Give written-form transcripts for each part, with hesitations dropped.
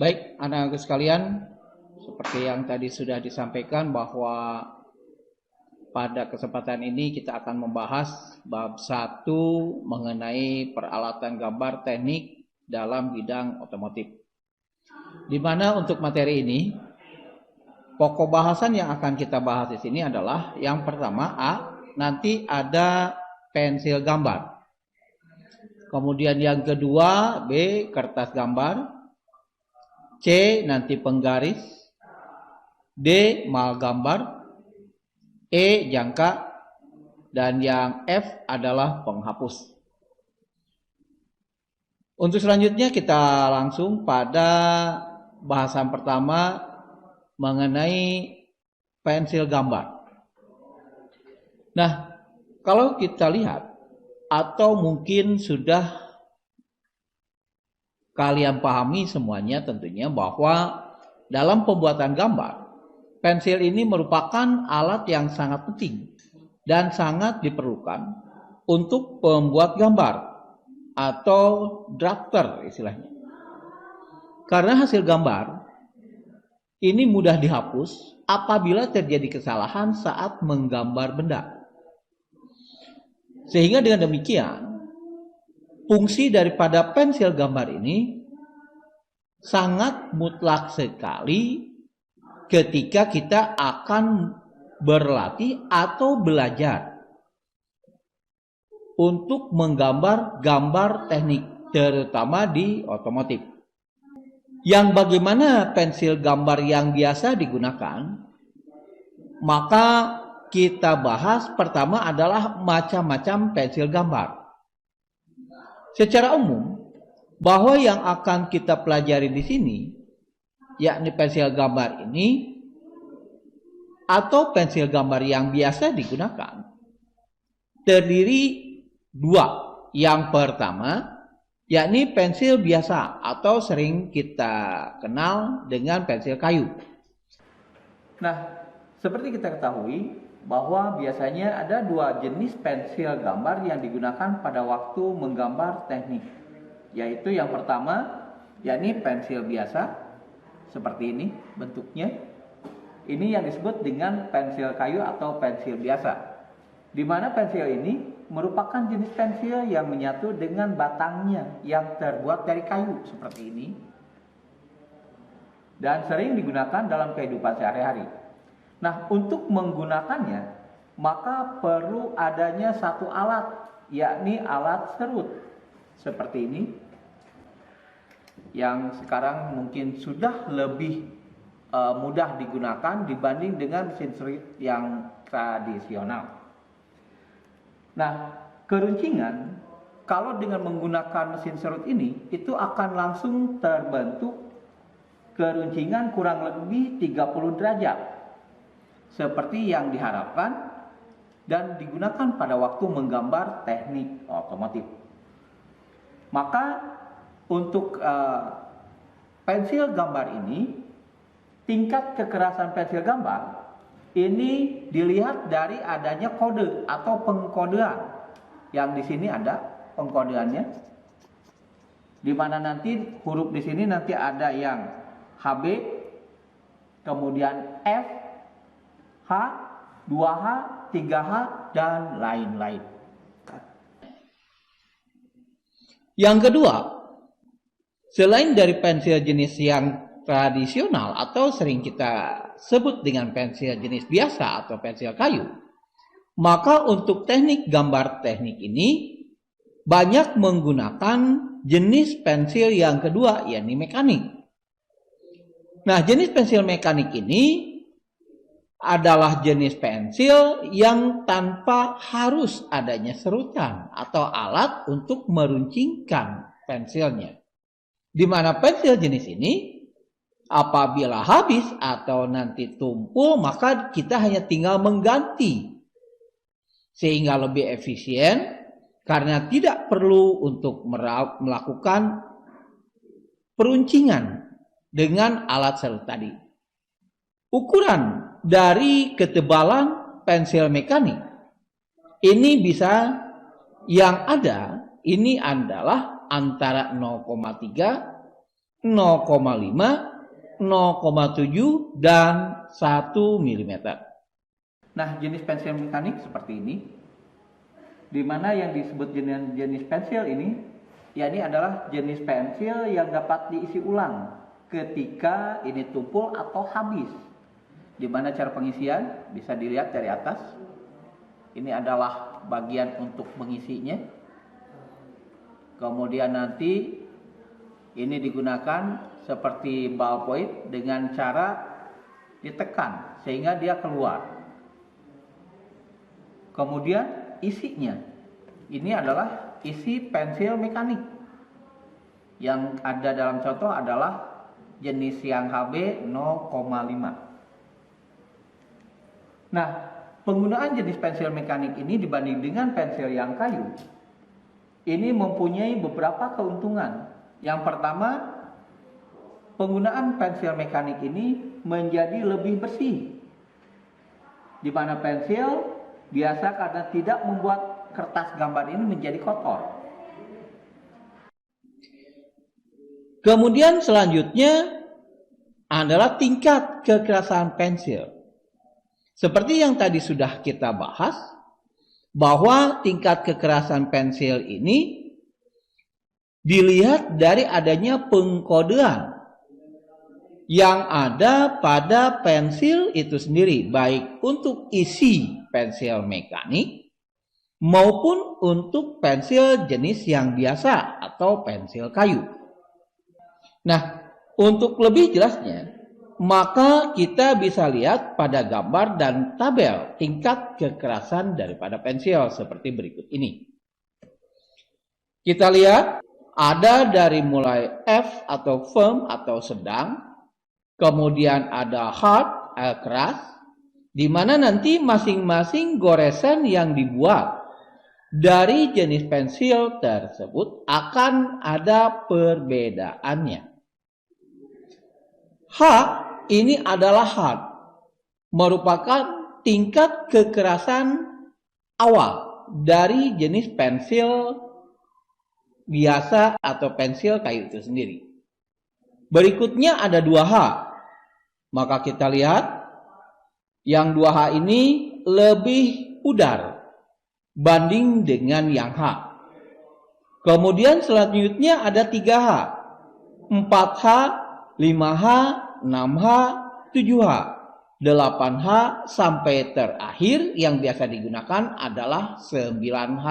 Baik, anak-anak sekalian, seperti yang tadi sudah disampaikan bahwa pada kesempatan ini kita akan membahas bab 1 mengenai peralatan gambar teknik dalam bidang otomotif. Di mana untuk materi ini, pokok bahasan yang akan kita bahas di sini adalah yang pertama nanti ada pensil gambar. Kemudian yang kedua kertas gambar. C nanti penggaris, D mal gambar, E jangka, dan yang F adalah penghapus. Untuk selanjutnya kita langsung pada bahasan pertama mengenai pensil gambar. Nah, kalau kita lihat atau mungkin sudah kalian pahami semuanya tentunya bahwa dalam pembuatan gambar, pensil ini merupakan alat yang sangat penting dan sangat diperlukan untuk pembuat gambar atau drafter istilahnya. Karena hasil gambar ini mudah dihapus apabila terjadi kesalahan saat menggambar benda. Sehingga dengan demikian, fungsi daripada pensil gambar ini sangat mutlak sekali ketika kita akan berlatih atau belajar untuk menggambar gambar teknik, terutama di otomotif. Yang bagaimana pensil gambar yang biasa digunakan, maka kita bahas pertama adalah macam-macam pensil gambar. Secara umum, bahwa yang akan kita pelajari di sini, yakni pensil gambar ini, atau pensil gambar yang biasa digunakan, terdiri dua. Yang pertama, yakni pensil biasa, atau sering kita kenal dengan pensil kayu. Nah, seperti kita ketahui, bahwa biasanya ada dua jenis pensil gambar yang digunakan pada waktu menggambar teknik, yaitu yang pertama yakni pensil biasa seperti ini bentuknya. Ini yang disebut dengan pensil kayu atau pensil biasa, di mana pensil ini merupakan jenis pensil yang menyatu dengan batangnya yang terbuat dari kayu seperti ini dan sering digunakan dalam kehidupan sehari-hari. Nah, untuk menggunakannya, maka perlu adanya satu alat, yakni alat serut. Seperti ini, yang sekarang mungkin sudah lebih mudah digunakan dibanding dengan mesin serut yang tradisional. Nah, keruncingan, kalau dengan menggunakan mesin serut ini, itu akan langsung terbentuk keruncingan kurang lebih 30 derajat. Seperti yang diharapkan dan digunakan pada waktu menggambar teknik otomotif. Maka untuk pensil gambar ini, tingkat kekerasan pensil gambar ini dilihat dari adanya kode atau pengkodean. Yang di sini ada pengkodeannya, di mana nanti huruf di sini nanti ada yang HB, kemudian F, H, 2H, 3H, dan lain-lain. Yang kedua, selain dari pensil jenis yang tradisional atau sering kita sebut dengan pensil jenis biasa atau pensil kayu, maka untuk teknik gambar teknik ini banyak menggunakan jenis pensil yang kedua, yakni mekanik. Nah, jenis pensil mekanik ini adalah jenis pensil yang tanpa harus adanya serutan atau alat untuk meruncingkan pensilnya. Di mana pensil jenis ini apabila habis atau nanti tumpul, maka kita hanya tinggal mengganti sehingga lebih efisien karena tidak perlu untuk melakukan peruncingan dengan alat serut tadi. Ukuran dari ketebalan pensil mekanik ini bisa yang ada ini adalah antara 0,3 0,5, 0,7, dan 1 mm. Nah, jenis pensil mekanik seperti ini, di mana yang disebut jenis pensil ini, yakni adalah jenis pensil yang dapat diisi ulang ketika ini tumpul atau habis. Di mana cara pengisian bisa dilihat dari atas. Ini adalah bagian untuk mengisinya. Kemudian nanti ini digunakan seperti ballpoint dengan cara ditekan sehingga dia keluar. Kemudian isinya, ini adalah isi pensil mekanik. Yang ada dalam contoh adalah jenis yang HB 0,5. Nah, penggunaan jenis pensil mekanik ini dibanding dengan pensil yang kayu, ini mempunyai beberapa keuntungan. Yang pertama, penggunaan pensil mekanik ini menjadi lebih bersih. Di mana pensil biasa karena tidak membuat kertas gambar ini menjadi kotor. Kemudian selanjutnya adalah tingkat kekerasan pensil. Seperti yang tadi sudah kita bahas, bahwa tingkat kekerasan pensil ini dilihat dari adanya pengkodean yang ada pada pensil itu sendiri, baik untuk isi pensil mekanik maupun untuk pensil jenis yang biasa atau pensil kayu. Nah, untuk lebih jelasnya, maka kita bisa lihat pada gambar dan tabel tingkat kekerasan daripada pensil seperti berikut ini. Kita lihat ada dari mulai F atau firm atau sedang, kemudian ada hard, keras, di mana nanti masing-masing goresan yang dibuat dari jenis pensil tersebut akan ada perbedaannya. H ini adalah hard, merupakan tingkat kekerasan awal dari jenis pensil biasa atau pensil kayu itu sendiri. Berikutnya ada 2H. Maka kita lihat yang 2H ini lebih pudar banding dengan yang H. Kemudian selanjutnya ada 3H, 4H, 5H, 6H, 7H, 8H, sampai terakhir yang biasa digunakan adalah 9H.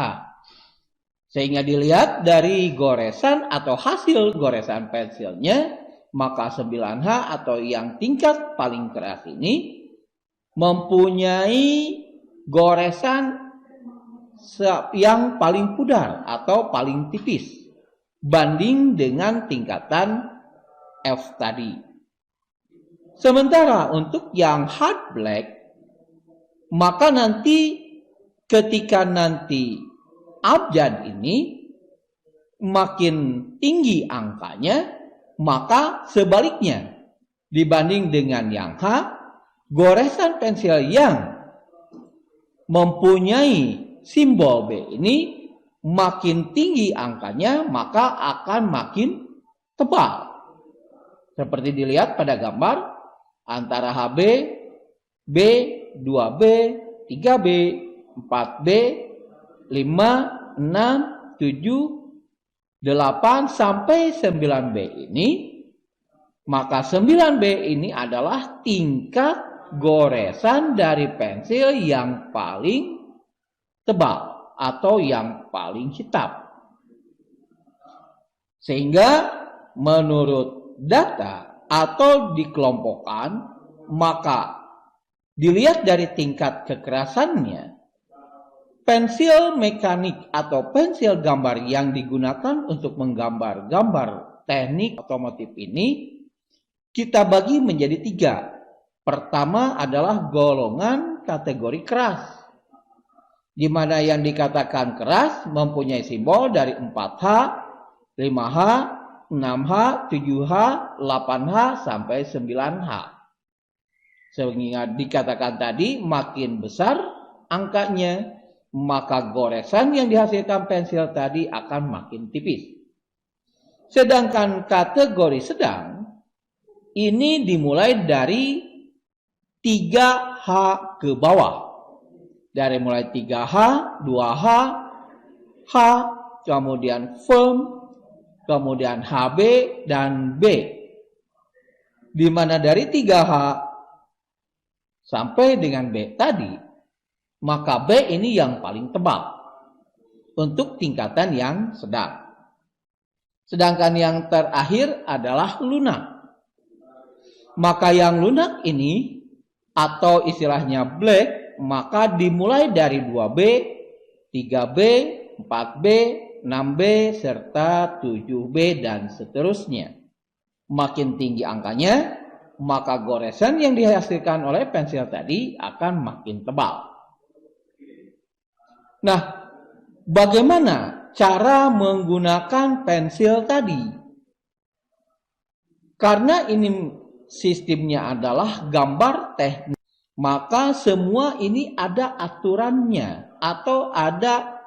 Sehingga dilihat dari goresan atau hasil goresan pensilnya, maka 9H atau yang tingkat paling keras ini mempunyai goresan yang paling pudar atau paling tipis banding dengan tingkatan F tadi. Sementara untuk yang hard black, maka nanti ketika nanti abjad ini makin tinggi angkanya, maka sebaliknya dibanding dengan yang H, goresan pensil yang mempunyai simbol B ini makin tinggi angkanya, maka akan makin tebal. Seperti dilihat pada gambar antara HB, B, 2B, 3B, 4B, 5, 6, 7, 8 sampai 9B ini, maka 9B ini adalah tingkat goresan dari pensil yang paling tebal atau yang paling hitam. Sehingga menurut data atau dikelompokkan, maka dilihat dari tingkat kekerasannya, pensil mekanik atau pensil gambar yang digunakan untuk menggambar gambar teknik otomotif ini kita bagi menjadi 3. Pertama adalah golongan kategori keras, di mana yang dikatakan keras mempunyai simbol dari 4H, 5H, 6H, 7H, 8H, sampai 9H. Sehingga dikatakan tadi makin besar angkanya, maka goresan yang dihasilkan pensil tadi akan makin tipis. Sedangkan kategori sedang ini dimulai dari 3H ke bawah. Dari mulai 3H, 2H, H, kemudian firm, kemudian HB, dan B. Di mana dari 3H sampai dengan B tadi, maka B ini yang paling tebal untuk tingkatan yang sedang. Sedangkan yang terakhir adalah lunak. Maka yang lunak ini, atau istilahnya black, maka dimulai dari 2B, 3B, 4B, 6B, serta 7B, dan seterusnya. Makin tinggi angkanya, maka goresan yang dihasilkan oleh pensil tadi akan makin tebal. Nah, bagaimana cara menggunakan pensil tadi? Karena ini sistemnya adalah gambar teknik, maka semua ini ada aturannya atau ada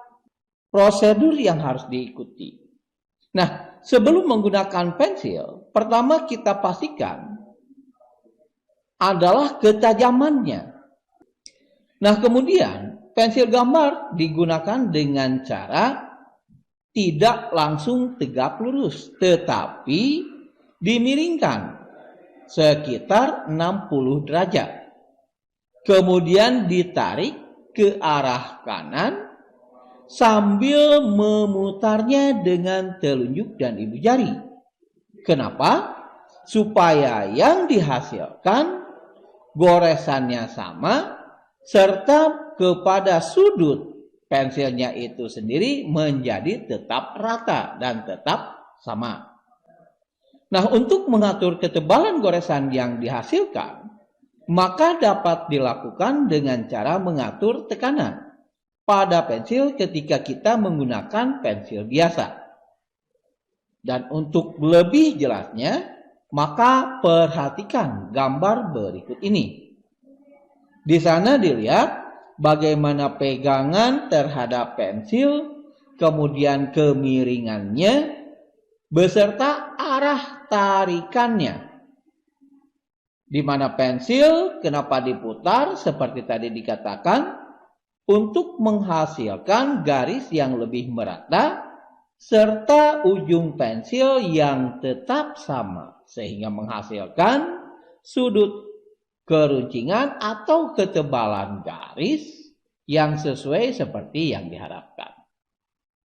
prosedur yang harus diikuti. Nah, sebelum menggunakan pensil, pertama kita pastikan adalah ketajamannya. Nah, kemudian pensil gambar digunakan dengan cara tidak langsung tegak lurus, tetapi dimiringkan sekitar 60 derajat. Kemudian ditarik ke arah kanan sambil memutarnya dengan telunjuk dan ibu jari. Kenapa? Supaya yang dihasilkan goresannya sama, serta kepada sudut pensilnya itu sendiri menjadi tetap rata dan tetap sama. Nah, untuk mengatur ketebalan goresan yang dihasilkan, maka dapat dilakukan dengan cara mengatur tekanan pada pensil ketika kita menggunakan pensil biasa. Dan untuk lebih jelasnya, maka perhatikan gambar berikut ini. Di sana dilihat bagaimana pegangan terhadap pensil, kemudian kemiringannya, beserta arah tarikannya. Di mana pensil kenapa diputar seperti tadi dikatakan, untuk menghasilkan garis yang lebih merata serta ujung pensil yang tetap sama sehingga menghasilkan sudut keruncingan atau ketebalan garis yang sesuai seperti yang diharapkan.